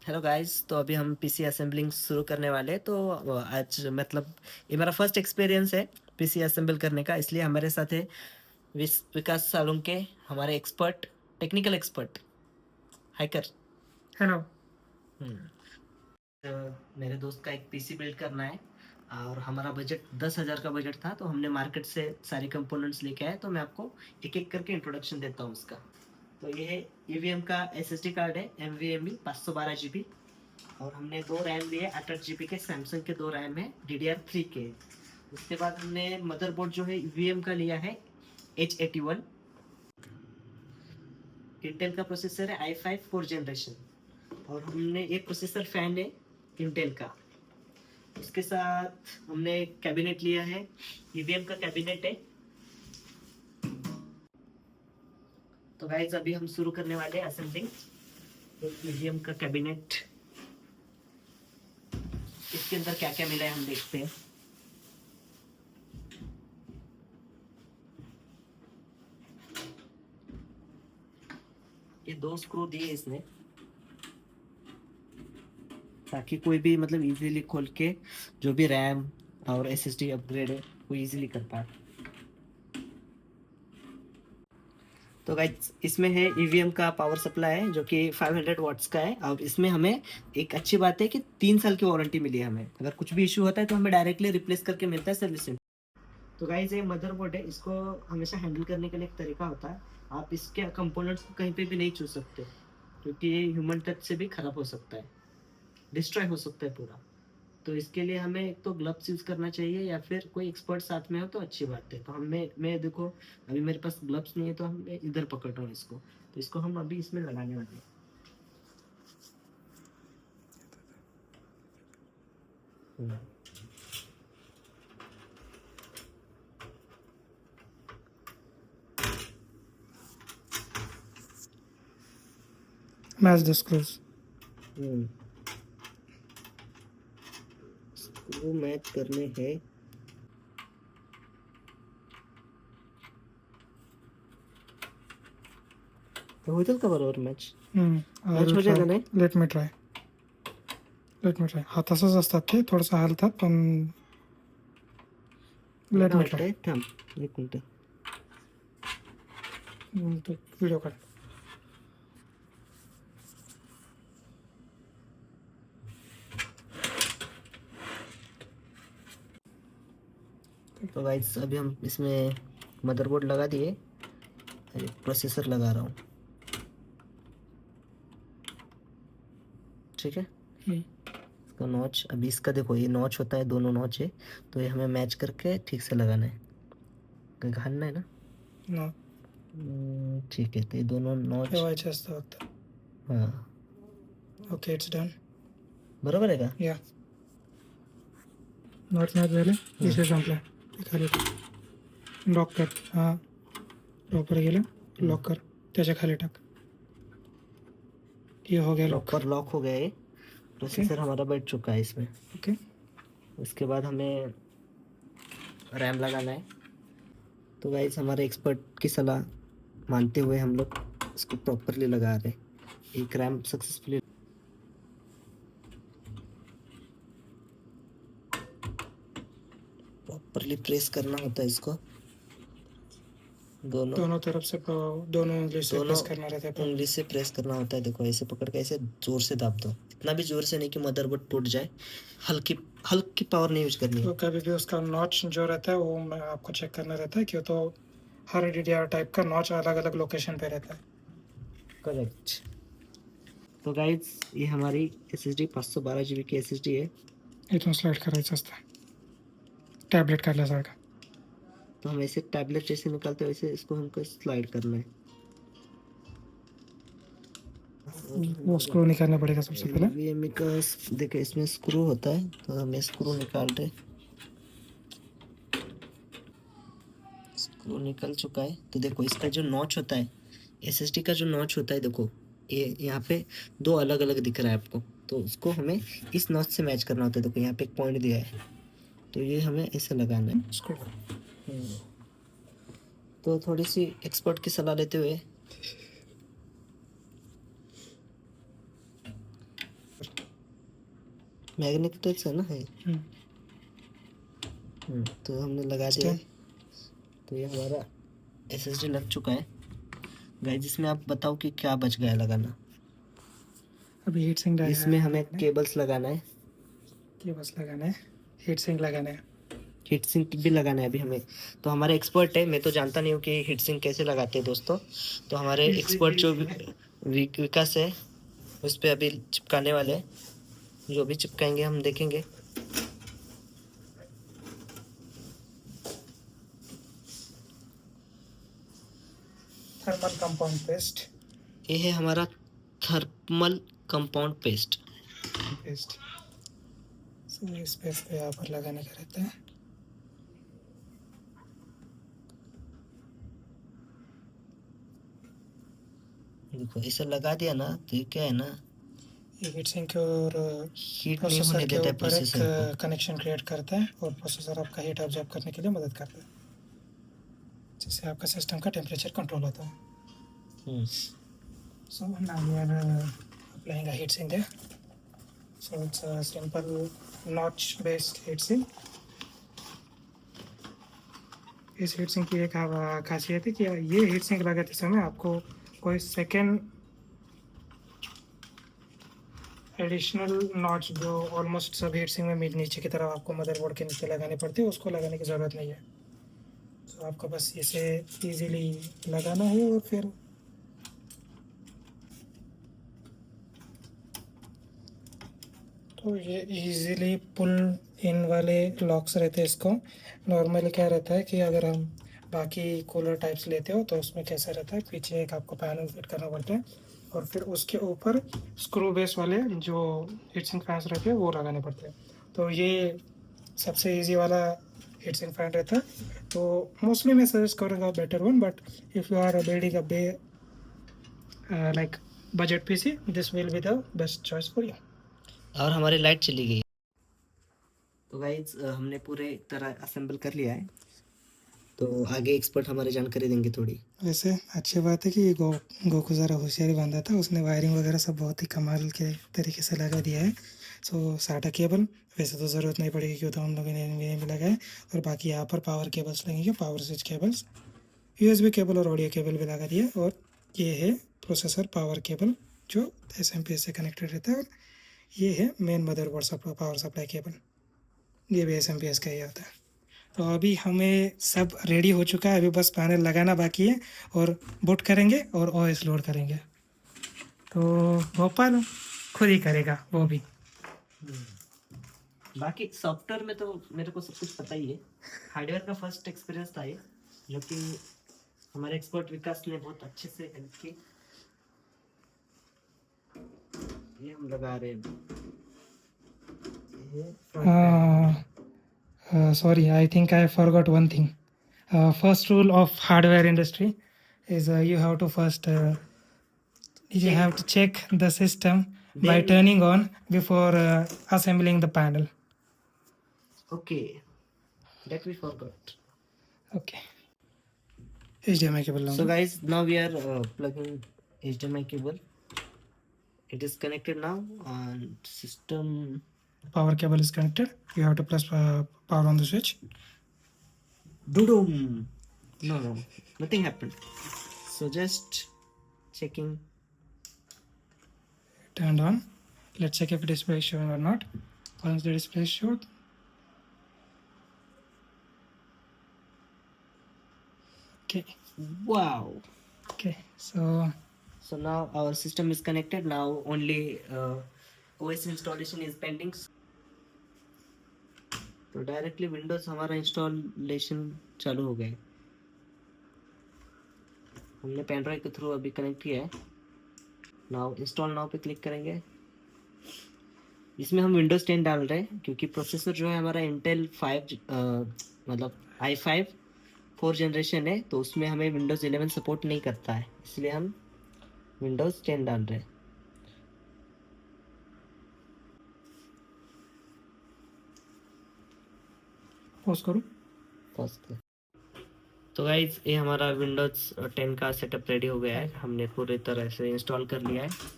Hello guys. तो अभी हम पीसी असेंबलिंग शुरू करने वाले हैं। तो आज मतलब ये मेरा फर्स्ट एक्सपीरियंस है पीसी असेंबल करने का, इसलिए हमारे साथ है विकास सालुंके, हमारे expert, technical expert hacker. Hello. मेरे दोस्त का एक पीसी बिल्ड करना है और हमारा बजट 10,000 का बजट था, तो हमने मार्केट से सारे कंपोनेंट्स लेके आए। तो मैं आपको एक एक करके इंट्रोडक्शन देता हूँ उसका। तो ये है ईवीएम का एसएसडी कार्ड है, NVMe 512 GB। और हमने दो रैम लिए 8 8 GB के, सैमसंग के दो रैम है DDR3 के। उसके बाद हमने मदरबोर्ड जो है वीएम का लिया है H81। इंटेल का प्रोसेसर है i5 4 जनरेशन। और हमने एक प्रोसेसर फैन है इंटेल का। उसके साथ हमने कैबिनेट लिया है, ईवीएम का कैबिनेट है। तो गाइस अभी हम शुरू करने वाले हैं असेंबलिंग। तो ईवीएम का कैबिनेट, इसके अंदर क्या क्या मिला है हम देखते हैं। ये दो स्क्रू दिए इसने, ताकि कोई भी मतलब इजीली खोल के जो भी रैम और एसएसडी अपग्रेड है वो इजीली कर पाए। तो गाइस इसमें है ईवीएम का पावर सप्लाई है, जो कि 500 वाट्स का है। और इसमें हमें एक अच्छी बात है कि 3 साल की वारंटी मिली है हमें। अगर कुछ भी इशू होता है तो हमें डायरेक्टली रिप्लेस करके मिलता है सर्विस सेंटर। तो गाइस ये मदरबोर्ड है, इसको हमेशा हैंडल करने के लिए एक तरीका होता है। आप इसके कंपोनेंट्स को कहीं पे भी नहीं छू सकते, क्योंकि ये ह्यूमन टच से भी खराब हो सकता है, डिस्ट्रॉय हो सकता है पूरा। तो इसके लिए हमें एक तो ग्लव्स यूज़ करना चाहिए, या फिर कोई एक्सपर्ट साथ में हो तो अच्छी बात है। तो मैं देखो, अभी मेरे पास ग्लव्स नहीं है, तो मैं इधर पकड़ रहा हूँ इसको। तो इसको हम अभी इसमें लगाने वाले हैं। Match the screws. Screw match करने हैं। तो होईल का बरोबर मैच? I मैच will हो try. जाएगा नाही? Let me try. हाताचंच असतात ते, थोडंसं हलतात पण मला लेट काय मी ट्राय. वाटतंय, थांब एक मिनिट। तो व्हिडिओ काढ. तो गाइस अभी हम इसमें मदरबोर्ड लगा दिए, प्रोसेसर लगा रहा हूँ। ठीक है। इसका नॉच, अभी इसका देखो ये नॉच होता है, दोनों नॉच है। तो ये हमें मैच करके ठीक से लगाना है, घालना है ना। No. ठीक है। तो ये दोनों नॉच, ठेवायचे असतं फक्त. हाँ ओके, इट्स डन. बरोबर आहे का? या नॉट मॅच झाले, विषय संपला. ते खाली टाक, लॉक कर. हां, प्रॉपर गेलं, लॉक कर, त्याच्या खाली टाक. ये हो गया लॉक. प्रॉपर लॉक हो गया है। ओके प्रोसेसर हमारा बैठ चुका है इसमें। ओके. उसके बाद हमें रैम लगाना है। तो गाइस हमारे एक्सपर्ट की सलाह मानते हुए हम लोग इसको प्रॉपरली लगा रहे हैं। एक रैम सक्सेसफुली प्रॉपरली प्रेस करना होता है इसको, दोनों दोनों तरफ से दोनों उंगली से दोनों प्रेस करना रहता है. उंगली से प्रेस करना होता है। देखो ऐसे पकड़ के ऐसे जोर से दाब दो, इतना भी जोर से नहीं कि मदरबोर्ड टूट जाए। हल्की हल्की पावर नहीं यूज करनी तो है। कभी भी उसका नॉच जो रहता है वो आपको चेक करना रहता है, क्यों तो हर DDR टाइप का नॉच अलग अलग लोकेशन पे रहता है. करेक्ट। तो गाइज ये हमारी SSD 512 GB की SSD है। इथून स्लाइड करायचं असतं, टॅबलेट काढल्यासारखं. तो हम ऐसे टैबलेट जैसे निकालते हैं, वैसे इसको हमको स्लाइड करना है। वो स्क्रू निकालना पड़ेगा सबसे पहले. NVMe का देखो इसमें स्क्रू होता है, तो हमें स्क्रू निकाल रहे। स्क्रू निकल चुका है। तो देखो इसका जो नॉच होता है, SSD का जो नॉच होता है, देखो ये यहाँ पे दो अलग अलग दिख रहा है आपको। तो उसको हमें इस नॉच से मैच करना होता है। देखो यहाँ पे एक पॉइंट दिया है, तो ये हमें ऐसे लगाना है। स्क्रू तो थोड़ी सी एक्सपर्ट की सलाह लेते हुए मैग्नेटिक है ना है। हम्म, तो हमने लगा दिया। Stand. तो ये हमारा एसएसडी लग चुका है गाइस। जिसमें आप बताओ कि क्या बच गया लगाना। अभी हीट सिंक इसमें हमें केबल्स लगाना है, केबल्स लगाना है, हीट सिंक लगाना है। हीट सिंक भी लगाना है अभी हमें। तो हमारे एक्सपर्ट है, मैं तो जानता नहीं हूँ कि हीट सिंक कैसे लगाते हैं दोस्तों। तो हमारे एक्सपर्ट जो विकास है उस पर अभी चिपकाने वाले हैं। जो भी चिपकाएंगे हम देखेंगे। Thermal compound paste. ये है हमारा थर्मल कंपाउंड पेस्ट। सो इस पेस्ट पे यहाँ पर लगाने का रहता है। देखो इसे लगा दिया ना तो ये क्या है ना, ये हीट सिंक और हीट नहीं प्रोसेसर होने के देता है ऊपर एक प्रोसेसर को। कनेक्शन क्रिएट करता है और प्रोसेसर आपका हीट ऑब्जर्व करने के लिए मदद करता है, जिससे आपका सिस्टम का टेम्परेचर कंट्रोल होता है। हम्म, So now we are applying a heat sink there. So it's a simple notch based heat sink. इस हीट सिंक की एक खासियत है कि ये हीट सिंक लगाते समय आपको कोई सेकेंड एडिशनल नॉच जो ऑलमोस्ट सब हीट सिंक में नीचे की तरफ आपको मदरबोर्ड के नीचे लगाने पड़ते हैं, उसको लगाने की ज़रूरत नहीं है। तो आपको बस इसे इजीली लगाना है और फिर तो ये इजीली पुल इन वाले लॉक्स रहते हैं। इसको नॉर्मली क्या रहता है कि अगर हम बाकी कूलर टाइप्स लेते हो तो उसमें कैसा रहता है, पीछे एक आपको पैनल फिट करना पड़ता है और फिर उसके ऊपर स्क्रू बेस वाले जो हीट सिंक फैंस रहते हैं वो लगाने पड़ते हैं। तो ये सबसे इजी वाला हीट सिंक फैन रहता है। तो मोस्टली मैं सजेस्ट करूँगा better one, but if you are building a like budget PC, this will be the best choice for you. और हमारी लाइट चली गई। तो गाइज हमने पूरे तरह असेंबल कर लिया है। तो आगे एक्सपर्ट हमारे जानकारी देंगे थोड़ी। वैसे अच्छी बात है कि गो को ज़रा होशियारी बांधा था उसने, वायरिंग वगैरह सब बहुत ही कमाल के तरीके से लगा दिया है। सो साटा केबल वैसे तो ज़रूरत नहीं पड़ेगी क्यों, तो हम लोगों ने भी लगाए। और बाकी यहाँ पर पावर केबल्स लगेंगे, power switch cables, USB cable और ऑडियो केबल भी लगा दिया। और ये है प्रोसेसर पावर केबल जो एसएमपीएस से कनेक्टेड रहता है। और ये है main motherboard power supply cable, ये भी एसएमपीएस का ही होता है। तो अभी हमें सब रेडी हो चुका है, अभी बस पैनल लगाना बाकी है और बूट करेंगे और ओएस लोड करेंगे। तो गोपाल खुद ही करेगा वो भी। बाकी सॉफ्टवेयर में तो मेरे को सब कुछ पता ही है। हार्डवेयर का फर्स्ट एक्सपीरियंस था ये, जो कि हमारे एक्सपर्ट विकास ने बहुत अच्छे से हेल्प की। ये हम लगा रहे हैं। Sorry, I think I forgot one thing. First rule of hardware industry is you have to first check the system by Then- turning on before assembling the panel. Okay, that we forgot. Okay. HDMI cable. So guys, now we are plugging HDMI cable. It is connected now and system. Power cable is connected. You have to press power on the switch. Doom. No, nothing happened. So just checking. Turned on. Let's check if the display is showing or not. Once the display is showed, okay. Wow. Okay, so now our system is connected. Now only OS installation is pending. तो directly Windows हमारा installation चालू हो गया है। हमने pen drive के through अभी connect किया है। नाउ इंस्टॉल नाउ पे क्लिक करेंगे। इसमें हम विंडोज 10 डाल रहे हैं क्योंकि प्रोसेसर जो है हमारा इंटेल 5 मतलब i5 4 जनरेशन है, तो उसमें हमें विंडोज 11 सपोर्ट नहीं करता है, इसलिए हम विंडोज 10 डाल रहे हैं। पॉज करो। तो गाइज ये हमारा विंडोज 10 का सेटअप रेडी हो गया है। हमने पूरी तरह से इंस्टॉल कर लिया है।